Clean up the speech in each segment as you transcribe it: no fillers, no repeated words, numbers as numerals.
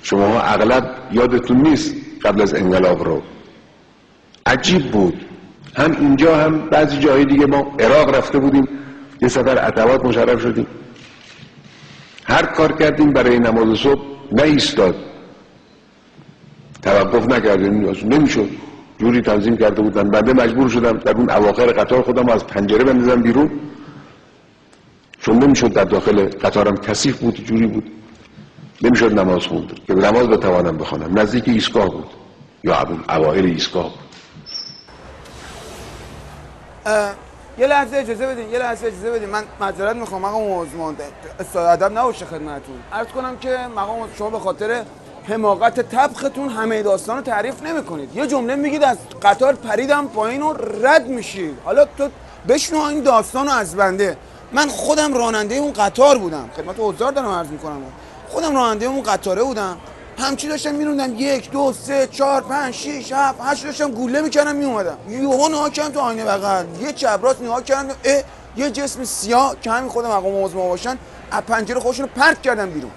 شما اغلب یادتون نیست قبل از انقلاب رو. عجیب بود، هم اینجا هم بعضی جاهای دیگه. ما عراق رفته بودیم، یه سفر عتبات مشرف شدیم، هر کار کردیم برای نماز صبح نایستاد، توقف نکردیم، نمیشد، جوری تنظیم کرده بودن. بنده مجبور شدم در اون اواخر قطار خودم از پنجره بندازم بیرون، چون نمیشد در داخل قطارم کثیف بود، جوری بود نمیشد نماز خوند که نماز بتوانم بخوانم. نزدیک ایستگاه بود یا اوایل ایستگاه بود. یه لحظه اجازه بدین، من معذرت میخوام مقام عثمان، ادب نباشه خدمتتون. عرض کنم که مقام شما به خاطر حماقت طبختون همه داستان رو تعریف نمیکنید. یه جمله میگید از قطار پریدم پایین و رد میشید. حالا تو بشنو این داستان رو از بنده. من خودم راننده اون قطار بودم، خدمت حضار دارم عرض میکنم، خودم راننده اون قطاره بودم، همچی داشتم میروندم 1 2 3 4 5 6 7 8 داشتم گوله میکردم میومدم. یهو نگاه کردم تو آینه بغل، یه چپ راست نگاه کردم، یه جسم سیاه که همین خود مقام عثمان باشن از پنجره خودشونو پرت کردن بیرون.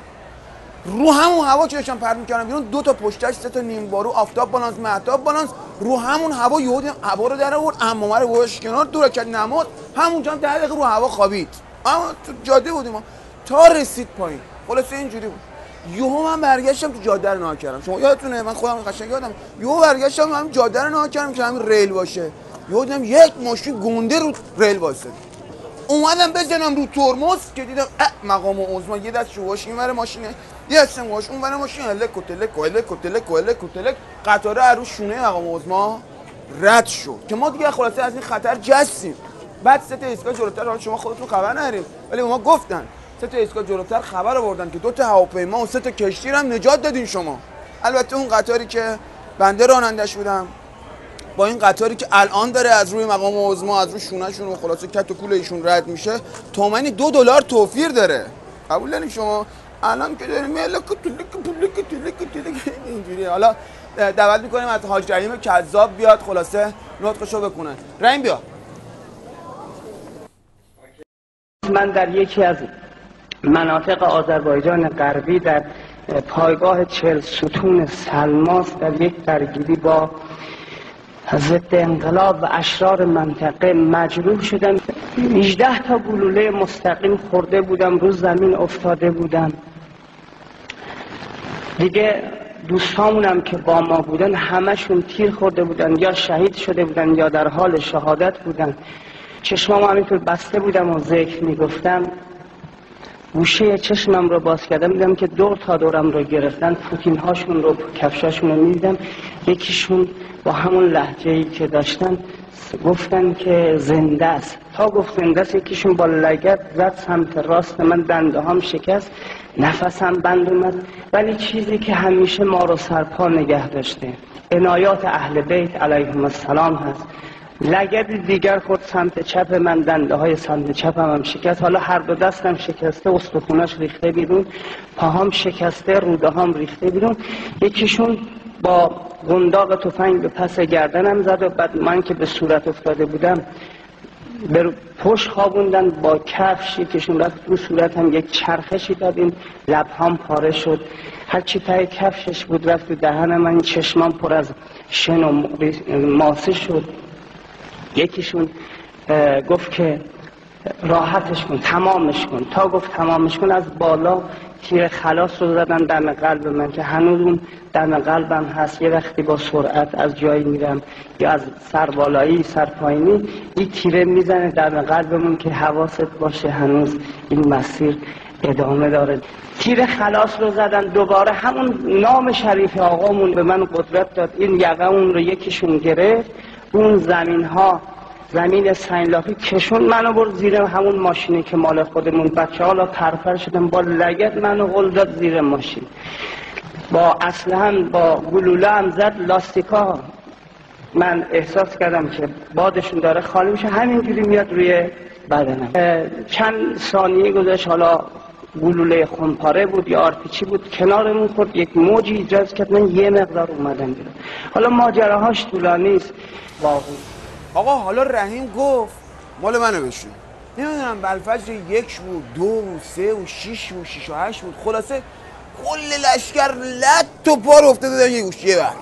رو همون هوا که داشتم پرت میکردم بیرون، 2 تا پشتش، 3 تا نیم بارو، آفتاب بالانس، مهتاب بالانس، رو همون هوا یهو هوا رو در آورد، عمامه رو گذاشت کنار، دور کرد نماز، همونجا هم 10 دقیقه رو هوا خوابید. اما تو جاده بودیم تا رسید پایین. خلاصه اینجوری بود. یهو من برگشتم تو جاده رو نگاه کردم. شما یادتونه من خودم قشنگ یادم، یهو برگشتم همین جاده رو نگاه کردم که همین ریل باشه. یهو دیدم یک ماشین گنده رو ریل وایساده. اومدم بزنم رو ترمز که دیدم مقام عثمان یه دست شواش اینور ماشینه، یه دست شواش اونور ماشین، الک و تلک و الک و تلک و الک و تلک، قطاره رو شونه مقام عثمان رد شد که ما دیگه خلاصه از این خطر جستیم. بعد 3 تا ایستگاه جلوتر، حالا شما خودتون خبر ندارید ولی ما گفتن 3 تا ایستگاه جلوتر خبر آوردن که 2 تا هواپیما و 3 تا کشتی هم نجات دادین شما. البته اون قطاری که بنده رانندش بودم با این قطاری که الان داره از روی مقام عثمان از روی شونه‌شون و خلاصه کت و کول ایشون رد میشه، تومانی $2 توفیر داره. قبول دارین شما؟ الان که داریم اینجوری. حالا دعوت میکنیم از حاج رحیم کذاب بیاد خلاصه نطقشو بکنه. رحیم بیا. من در یکی از مناطق آذربایجان غربی در پایگاه 40 ستون سلماس در یک درگیری با ضد انقلاب و اشرار منطقه مجروح شدم. 18 تا گلوله مستقیم خورده بودم، رو زمین افتاده بودم. دیگه دوستامونم که با ما بودن همشون تیر خورده بودن، یا شهید شده بودن یا در حال شهادت بودن. چشمام همینطور بسته بودم و ذکر میگفتم. گوشه چشمم رو باز کردم، دیدم که دور تا دورم رو گرفتن، پوتین هاشون رو، کفشاشون رو میدیدم. یکیشون با همون لهجه‌ای که داشتن گفتن که زنده است. تا گفت زنده است یکیشون با لگد زد سمت راست من، دنده هم شکست، نفسم بند اومد. ولی چیزی که همیشه ما رو سرپا نگه داشته عنایات اهل بیت علیهم السلام هست. لگد دیگر خود سمت چپ من، دنده های سمت چپم هم شکست. حالا هر دو دستم شکسته، استخوناش ریخته بیرون، پاهام شکسته، روده هم ریخته بیرون. یکیشون با قنداق تفنگ به پس گردنم زد و بعد من که به صورت افتاده بودم به پشت خوابوندن با کفش، یکیشون رفت رو صورتم یک چرخشی داد، این لبهام پاره شد. هرچی تای کفشش بود رفت تو دهنم، من چشمام پر از شن و ماسه شد. یکیشون گفت که راحتش کن، تمامش کن. تا گفت تمامش کن از بالا تیر خلاص رو زدن دم قلب من که هنوز اون دم قلبم هست. یه وقتی با سرعت از جایی میرم یا از سر بالایی سر پایینی این تیره میزنه دم قلبمون که حواست باشه هنوز این مسیر ادامه داره. تیر خلاص رو زدن دوباره، همون نام شریف آقامون به من قدرت داد. این یقه‌مون رو یکیشون گرفت، اون زمین سنگلاخی کشون منو برد زیر همون ماشینی که مال خودمون. بچه حالا پرپر شدن، با لگد منو غل داد زیر ماشین، با اسلحه با گلوله هم زد. لاستیکا من احساس کردم که بادشون داره خالی میشه، همینجوری میاد روی بدنم. چند ثانیه گذشت، حالا گلوله خونپاره بود یا آرپیچی بود کنارمون خورد، یک موجی ایجاد کرد، من یه مقدار اومدم بیرون. حالا ماجراهاش طولانی است واقعا. آقا حالا رحیم گفت مال منو بشون، نمیدونم بلفجر 1 بود 2 بود 3 بود 6 بود 6 و 8 بود، خلاصه کل لشکر لط و پار افتاده بودن یه گوشیه بر.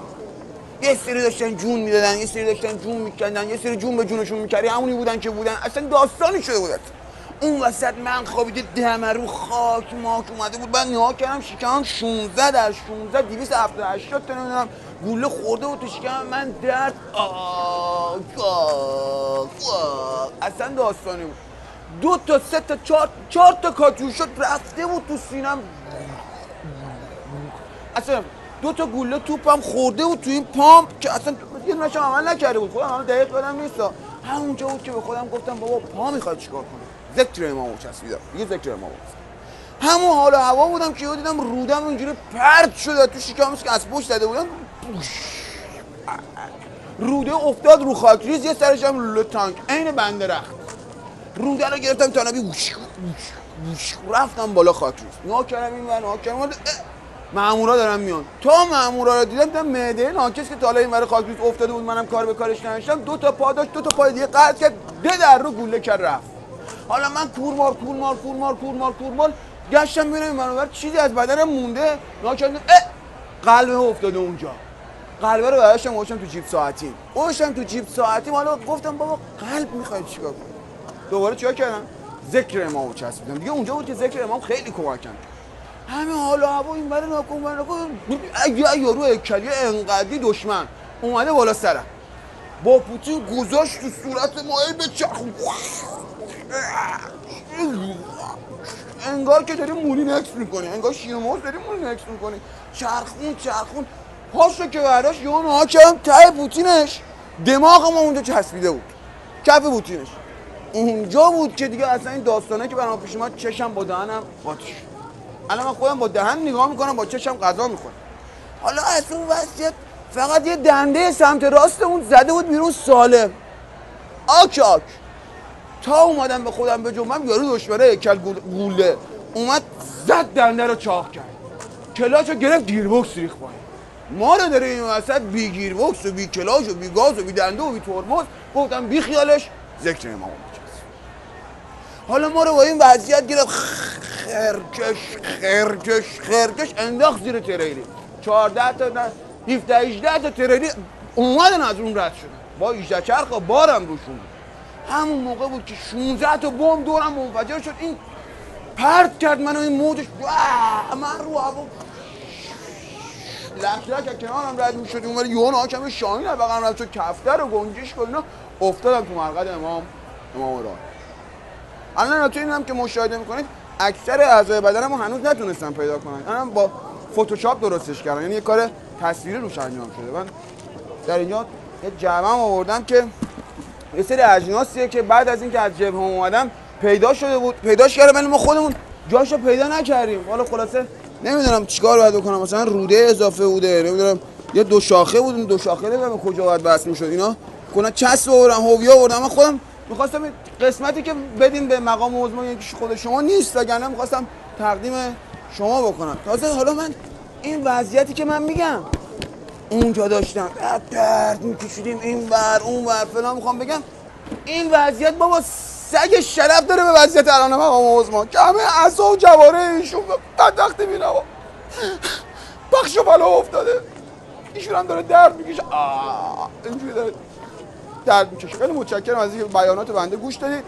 یه سری داشتن جون میدادن، یه سری داشتن جون میکندن، یه سری جون به جونشون میکردی، همونی بودن که بودن، اصلا داستانی شده بودن. اون وسط من خوابیده دم رو خاک ماک اومده بود. بعد نها کردم شکمم 16 در 16 278 تا نمیدونم گوله خورده بود تو شکمم من. درد اصلا داستانی بود. 2 تا 3 تا 4 تا کاتوشا رفته بود تو سینم. اصلا 2 تا گوله توپم خورده بود تو این پام که اصلا یه نشم عمل نکرده بود. خودم الان دقیق یادم نیست. همونجا بود که به خودم گفتم بابا پا میخواد چیکار کنه. ذکر امامو چسبیدم. یه ذکر امامو. همون حال و هوا بودم که دیدم رودم اینجوری پرت شده تو شکمش که از پشت زده بودم. روده افتاد رو خاک ریز، یه سرش هم لوله تانک عین بنده رخت. روده رو گرفتم تنابی رفتم بالا خاک ریز. نها کردم این ور نها کردم مامورا دارن میان. تا مامورا رو دیدم معده ناکس که تا حالا این ور خاک ریز افتاده بود، منم کار به کارش نداشتم. 2 تا پا داشت، 2 تا پای دیگه قطع کرد، در رو گوله کرد رفت. حالا من کورمال گشتم ببینم این منور چیزی از بدنم مونده. نها کردم قلبم افتاده اونجا. قلبه رو برداشتم گذاشتم تو جیب ساعتیم. حالا گفتم بابا قلب میخواد چیکار کنم؟ دوباره چیکار کردم؟ ذکر امامو چسبیدم. دیگه اونجا بود که ذکر امام خیلی کمک کرد. همه حالا هوا این برای ناکن اگه یارو هیکلی انقدی دشمن اومده بالا سرم با پوتین گذاشت تو صورت ما به چرخون، انگار که داری مونی نکس میکنی، انگار شیرموز داری مونی نکس میکنی. چرخون پاشو که برداشت یه نها کردم ته پوتینش. دماغم اونجا چسبیده بود کف پوتینش. اونجا بود که دیگه اصلا این داستانه که برام پیش اومد چشم با دهنم قاطی شد. الان من خودم با دهن نگاه میکنم، با چشم غذا میخورم. حالا از اون وضعیت فقط یه دنده سمت راست اون زده بود بیرون سالم. آک تا اومدم به خودم بجنبم یارو دشمنه هیکل گوله اومد زد دنده رو چاق کرد، کلاچو گرفت گیربکس ریخت پایین. ما رو داره این وسط بی گیربکس و بی کلاچ و بی گاز و بی دنده و بی ترمز. گفتم بی خیالش ذکر امام بچست. حالا ما رو با این وضعیت گرفت خرکش انداخت زیر تریلی. 14 تا 17-18 تا تریلی اومدن از اون رد شدن با 18 چرخ و بارم روشون بود. همون موقع بود که 16 تا بمب دورم منفجر شد. این پرت کرد منو، این موجش من رو هوا لک از کنارم رد میشد. اون ولی یهو حاکم شاهین از بغلم رد شد، کفتر و گنجشک و اینا افتادم تو مرقد امام راه. الان تو اینم که مشاهده میکنید اکثر اعضای بدنمو هنوز نتونستم پیدا کنن. الان با فتوشاپ درستش کردن، یعنی یه کار تصویری روش انجام شده. من در اینجا یه جعبه‌ام آوردم که یه سری اجناسیه که بعد از اینکه از جبهه اومدم پیدا شده بود، پیداش کردم ولی ما خودمون جاشو پیدا نکردیم. حالا خلاصه نمیدونم چیکار باید بکنم. مثلا روده اضافه بوده، نمیدونم یه 2 شاخه بود، این 2 شاخه نمیدونم کجا باید بس میشد. اینا کلا چسب آوردم، هویه آوردم. من خودم می‌خواستم قسمتی که بدین به مقام عظما یعنی خود شما نیست، وگرنه می‌خواستم تقدیم شما بکنم. تازه حالا من این وضعیتی که من میگم اونجا داشتم درد میکشیدیم این ور اون ور فلان. میخوام بگم این وضعیت بابا سگ شرف داره به وضعیت الان مقام عظما که همه عصا و جواره ایشون بدبخت میبینم بخش بالا افتاده، ایشون هم داره درد میکشه اینجوری داره درد میکشه. خیلی متشکرم از اینکه بیانات بنده گوش دادید.